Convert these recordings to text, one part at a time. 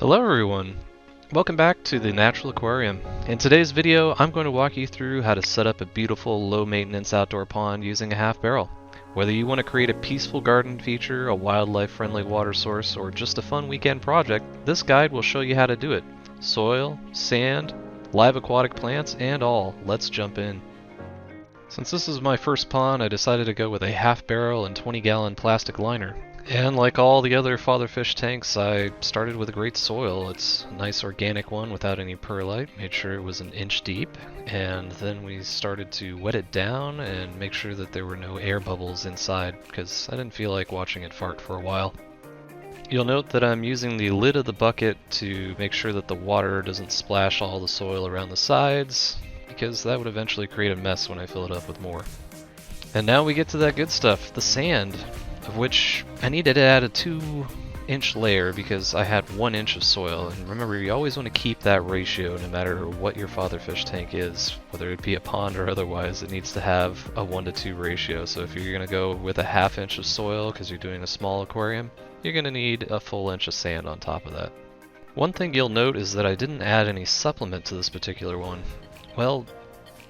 Hello everyone! Welcome back to the Natural Aquarium. In today's video, I'm going to walk you through how to set up a beautiful low-maintenance outdoor pond using a half barrel. Whether you want to create a peaceful garden feature, a wildlife-friendly water source, or just a fun weekend project, this guide will show you how to do it. Soil, sand, live aquatic plants, and all. Let's jump in. Since this is my first pond, I decided to go with a half barrel and 20-gallon plastic liner. And like all the other fatherfish tanks, I started with a great soil. It's a nice organic one without any perlite. Made sure it was an inch deep, and then we started to wet it down and make sure that there were no air bubbles inside, because I didn't feel like watching it fart for a while. You'll note that I'm using the lid of the bucket to make sure that the water doesn't splash all the soil around the sides, because that would eventually create a mess when I fill it up with more. And now we get to that good stuff, the sand, of which I needed to add a 2-inch layer because I had 1 inch of soil. And remember, you always want to keep that ratio no matter what your fatherfish tank is. Whether it be a pond or otherwise, it needs to have a 1 to 2 ratio. So if you're going to go with a 1/2 inch of soil because you're doing a small aquarium, you're going to need a full inch of sand on top of that. One thing you'll note is that I didn't add any supplement to this particular one. Well,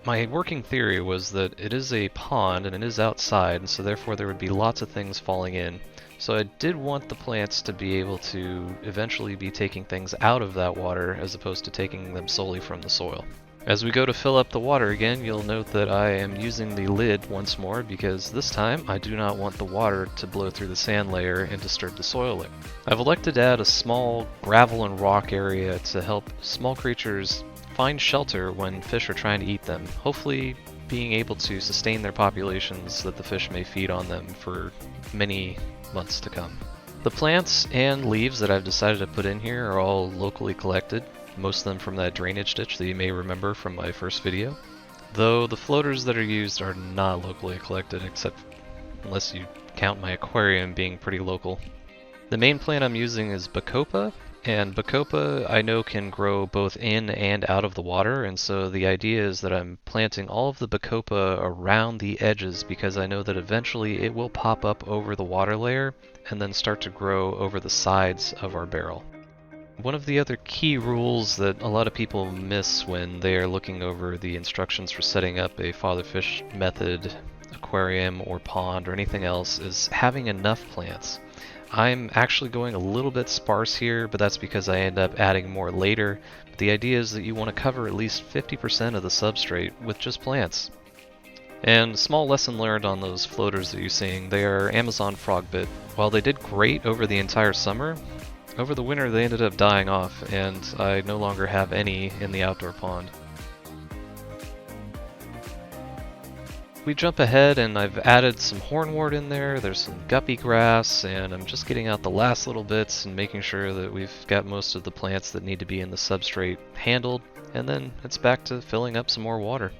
my working theory was that it is a pond and it is outside, and so therefore there would be lots of things falling in. So I did want the plants to be able to eventually be taking things out of that water as opposed to taking them solely from the soil. As we go to fill up the water again, you'll note that I am using the lid once more because this time I do not want the water to blow through the sand layer and disturb the soil layer. I've elected to add a small gravel and rock area to help small creatures find shelter when fish are trying to eat them, hopefully being able to sustain their populations that the fish may feed on them for many months to come. The plants and leaves that I've decided to put in here are all locally collected, most of them from that drainage ditch that you may remember from my first video, though the floaters that are used are not locally collected, except unless you count my aquarium being pretty local. The main plant I'm using is bacopa, and bacopa I know can grow both in and out of the water, and so the idea is that I'm planting all of the bacopa around the edges because I know that eventually it will pop up over the water layer and then start to grow over the sides of our barrel. One of the other key rules that a lot of people miss when they are looking over the instructions for setting up a fatherfish method aquarium or pond or anything else is having enough plants. I'm actually going a little bit sparse here, but that's because I end up adding more later. But the idea is that you want to cover at least 50% of the substrate with just plants. And small lesson learned on those floaters that you're seeing, they are Amazon frogbit. While they did great over the entire summer, over the winter they ended up dying off, and I no longer have any in the outdoor pond. We jump ahead and I've added some hornwort in there, there's some guppy grass, and I'm just getting out the last little bits and making sure that we've got most of the plants that need to be in the substrate handled, and then it's back to filling up some more water.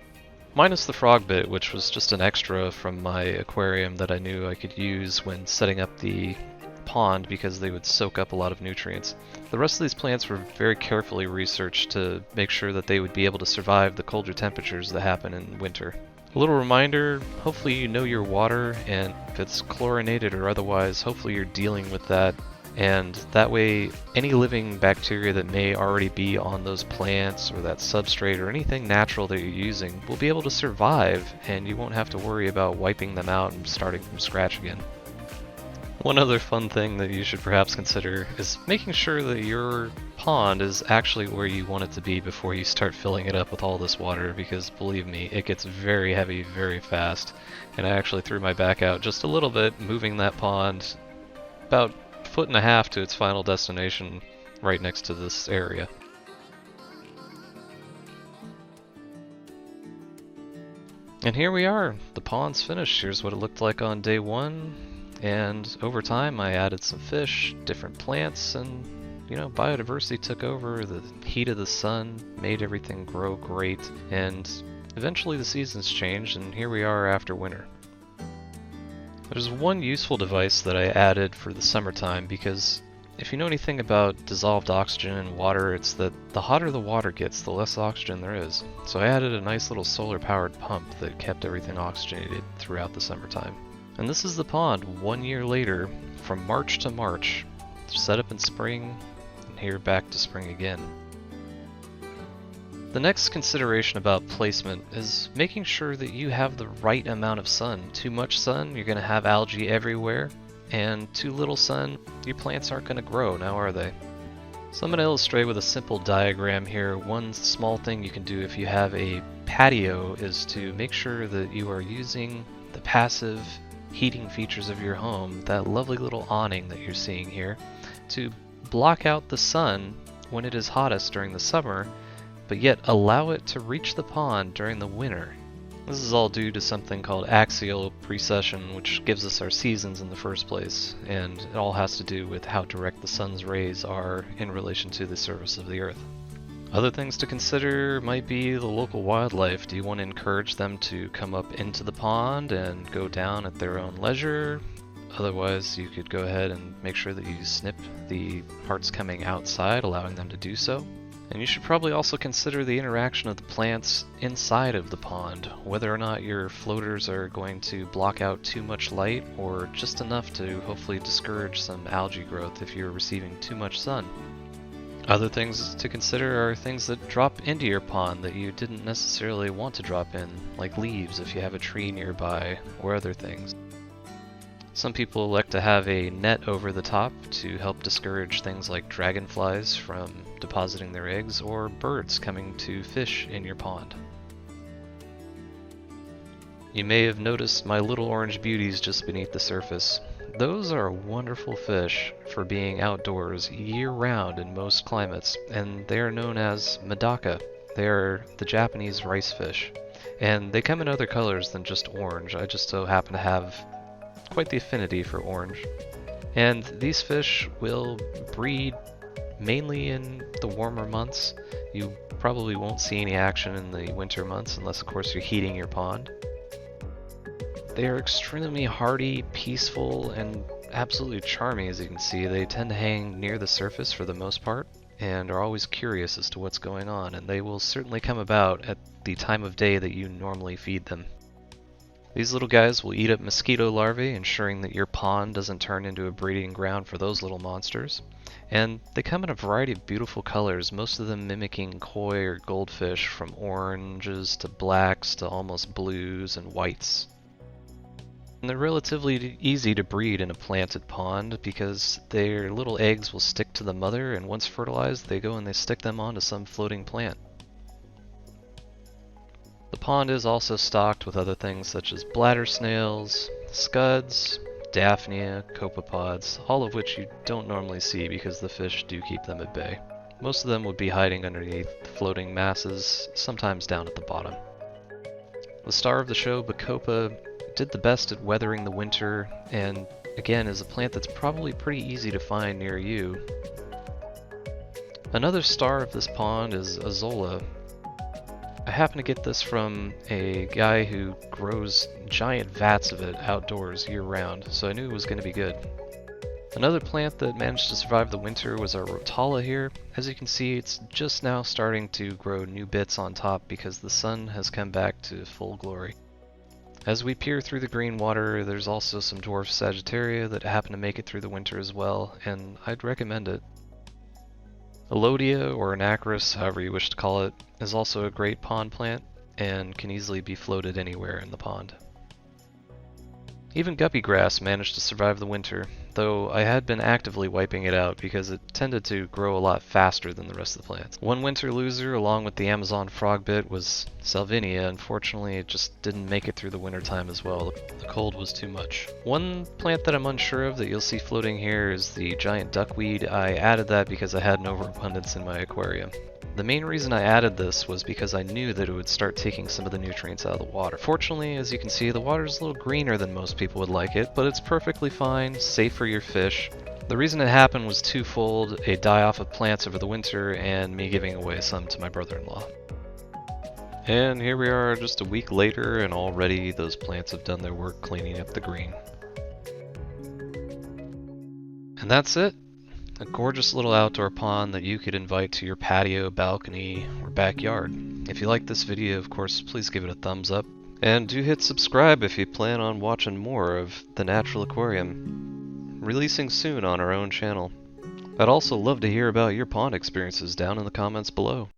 Minus the frog bit, which was just an extra from my aquarium that I knew I could use when setting up the pond because they would soak up a lot of nutrients. The rest of these plants were very carefully researched to make sure that they would be able to survive the colder temperatures that happen in winter. A little reminder, hopefully you know your water, and if it's chlorinated or otherwise, hopefully you're dealing with that, and that way any living bacteria that may already be on those plants or that substrate or anything natural that you're using will be able to survive, and you won't have to worry about wiping them out and starting from scratch again. One other fun thing that you should perhaps consider is making sure that your pond is actually where you want it to be before you start filling it up with all this water, because believe me, it gets very heavy very fast. And I actually threw my back out just a little bit, moving that pond about 1.5 feet to its final destination right next to this area. And here we are, the pond's finished. Here's what it looked like on day 1. And over time I added some fish, different plants, and biodiversity took over. The heat of the sun made everything grow great, and eventually the seasons changed, and here we are after winter. There's one useful device that I added for the summertime, because if you know anything about dissolved oxygen in water, it's that the hotter the water gets, the less oxygen there is. So I added a nice little solar powered pump that kept everything oxygenated throughout the summertime. And this is the pond 1 year later, from March to March, set up in spring, here back to spring again. The next consideration about placement is making sure that you have the right amount of sun. Too much sun, you're going to have algae everywhere, and too little sun, your plants aren't going to grow, now are they? So I'm going to illustrate with a simple diagram here. One small thing you can do if you have a patio is to make sure that you are using the passive heating features of your home, that lovely little awning that you're seeing here, to block out the sun when it is hottest during the summer, but yet allow it to reach the pond during the winter. This is all due to something called axial precession, which gives us our seasons in the first place, and it all has to do with how direct the sun's rays are in relation to the surface of the earth. Other things to consider might be the local wildlife. Do you want to encourage them to come up into the pond and go down at their own leisure? Otherwise, you could go ahead and make sure that you snip the parts coming outside, allowing them to do so. And you should probably also consider the interaction of the plants inside of the pond, whether or not your floaters are going to block out too much light or just enough to hopefully discourage some algae growth if you're receiving too much sun. Other things to consider are things that drop into your pond that you didn't necessarily want to drop in, like leaves if you have a tree nearby, or other things. Some people like to have a net over the top to help discourage things like dragonflies from depositing their eggs or birds coming to fish in your pond. You may have noticed my little orange beauties just beneath the surface. Those are wonderful fish for being outdoors year-round in most climates, and they are known as Medaka. They are the Japanese rice fish, and they come in other colors than just orange. I just so happen to have quite the affinity for orange. And these fish will breed mainly in the warmer months. You probably won't see any action in the winter months unless of course you're heating your pond. They are extremely hardy, peaceful, and absolutely charming. As you can see, they tend to hang near the surface for the most part and are always curious as to what's going on, and they will certainly come about at the time of day that you normally feed them. These little guys will eat up mosquito larvae, ensuring that your pond doesn't turn into a breeding ground for those little monsters. And they come in a variety of beautiful colors, most of them mimicking koi or goldfish, from oranges to blacks to almost blues and whites. And they're relatively easy to breed in a planted pond because their little eggs will stick to the mother, and once fertilized they go and they stick them onto some floating plant. The pond is also stocked with other things such as bladder snails, scuds, daphnia, copepods, all of which you don't normally see because the fish do keep them at bay. Most of them would be hiding underneath floating masses, sometimes down at the bottom. The star of the show, bacopa, did the best at weathering the winter, and again is a plant that's probably pretty easy to find near you. Another star of this pond is azolla. I happen to get this from a guy who grows giant vats of it outdoors year-round, so I knew it was going to be good. Another plant that managed to survive the winter was our rotala here. As you can see, it's just now starting to grow new bits on top because the sun has come back to full glory. As we peer through the green water, there's also some dwarf sagittaria that happen to make it through the winter as well, and I'd recommend it. Elodia, or anacris, however you wish to call it, is also a great pond plant and can easily be floated anywhere in the pond. Even guppy grass managed to survive the winter, though I had been actively wiping it out because it tended to grow a lot faster than the rest of the plants. One winter loser, along with the Amazon frogbit, was Salvinia. Unfortunately, it just didn't make it through the winter time as well. The cold was too much. One plant that I'm unsure of that you'll see floating here is the giant duckweed. I added that because I had an overabundance in my aquarium. The main reason I added this was because I knew that it would start taking some of the nutrients out of the water. Fortunately, as you can see, the water is a little greener than most people would like it, but it's perfectly fine, safe for your fish. The reason it happened was twofold: a die-off of plants over the winter and me giving away some to my brother-in-law. And here we are just a week later, and already those plants have done their work cleaning up the green. And that's it. A gorgeous little outdoor pond that you could invite to your patio, balcony, or backyard. If you like this video, of course, please give it a thumbs up. And do hit subscribe if you plan on watching more of The Natural Aquarium, releasing soon on our own channel. I'd also love to hear about your pond experiences down in the comments below.